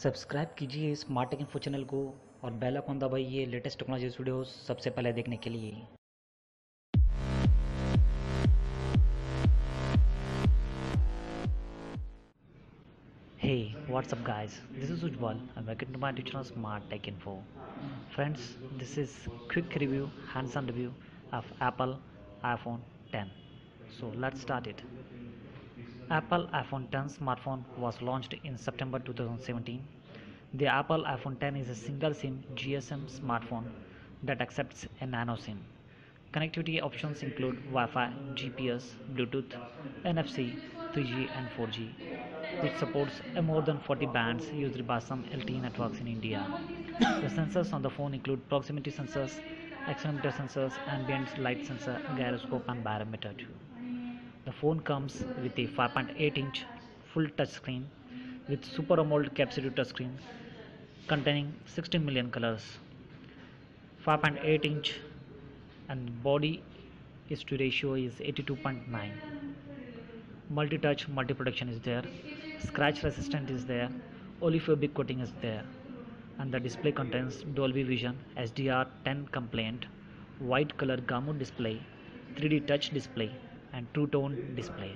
Subscribe कीजिए smart take info channel को और बेल आइकन दबाइए लेटेस्ट टेक्नोलॉजी वीडियोस सबसे पहले देखने के लिए। Hey, what's up guys? This is Ujjwal and welcome to my channel Smart Tech Info. Friends, this is quick review, hands-on review of Apple iPhone 10. So let's start it. Apple iPhone 10 smartphone was launched in September 2017. The Apple iPhone 10 is a single SIM GSM smartphone that accepts a nano SIM. Connectivity options include Wi-Fi, GPS, Bluetooth, NFC, 3G and 4G. It supports more than 40 bands used by some LTE networks in India. The sensors on the phone include proximity sensors, accelerometer sensors, ambient light sensor, gyroscope and barometer too. The phone comes with a 5.8-inch full touchscreen with Super Amoled capacitive touchscreen containing 16 million colors. 5.8-inch and body to ratio is 82.9. Multi-touch, multi-protection is there. Scratch resistant is there. Olepheobic coating is there. And the display contains Dolby Vision, HDR10 compliant, white color gamut display, 3D touch display, and True Tone display.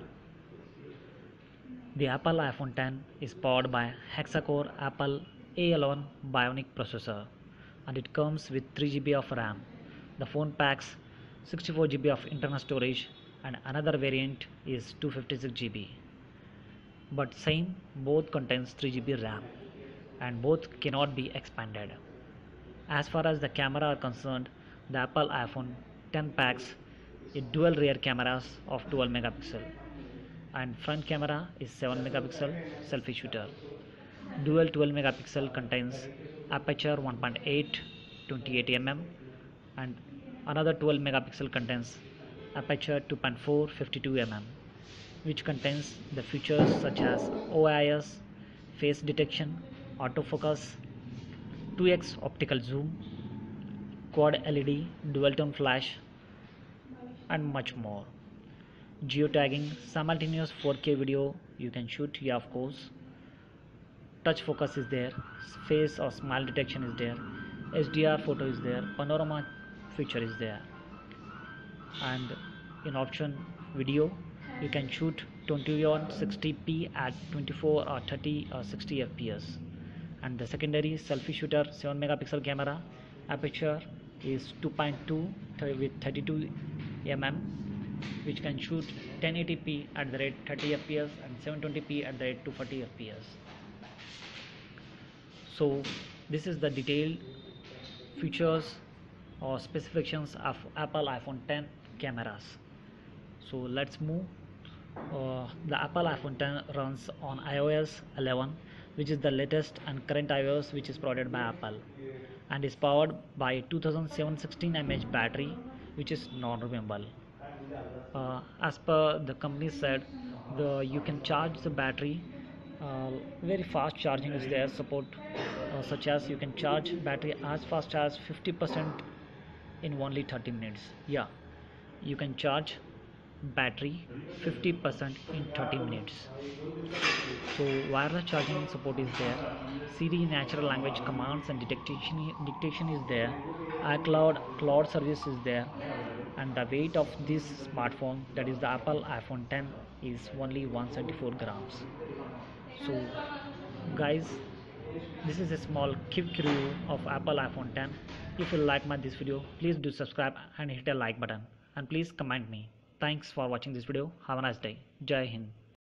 The Apple iPhone 10 is powered by hexa-core Apple A11 Bionic processor, and it comes with 3 GB of RAM. The phone packs 64 GB of internal storage, and another variant is 256 GB. But same, both contains 3 GB RAM, and both cannot be expanded. As far as the camera are concerned, the Apple iPhone 10 packs a dual rear cameras of 12 megapixel and front camera is 7 megapixel selfie shooter. Dual 12 megapixel contains aperture 1.8 28 mm and another 12 megapixel contains aperture 2.4 52 mm, which contains the features such as OIS, face detection, autofocus, 2x optical zoom, quad LED, dual tone flash, and much more. Geotagging, simultaneous 4K video you can shoot, yeah, of course. Touch focus is there, face or smile detection is there, HDR photo is there, panorama feature is there, and in option video you can shoot 2160p at 24 or 30 or 60 fps. And the secondary selfie shooter 7 megapixel camera, aperture is 2.2 with 32 mm, which can shoot 1080p at the rate 30 fps and 720p at the rate 240 fps. So this is the detailed features or specifications of Apple iPhone 10 cameras. So let's move. The Apple iPhone 10 runs on iOS 11, which is the latest and current iOS which is provided by Apple, and is powered by 2716 mAh battery, which is non-removable. As per the company said, you can charge the battery. Very fast charging is there support, such as you can charge battery as fast as 50% in only 30 minutes. Yeah, you can charge battery 50% in 30 minutes. So wireless charging support is there. Siri natural language commands and dictation is there. iCloud cloud service is there. And the weight of this smartphone, that is the Apple iPhone 10, is only 174 grams. So guys, this is a small quick review of Apple iPhone 10. If you like this video, please do subscribe and hit a like button, and please comment me. Thanks for watching this video. Have a nice day. Jai Hind.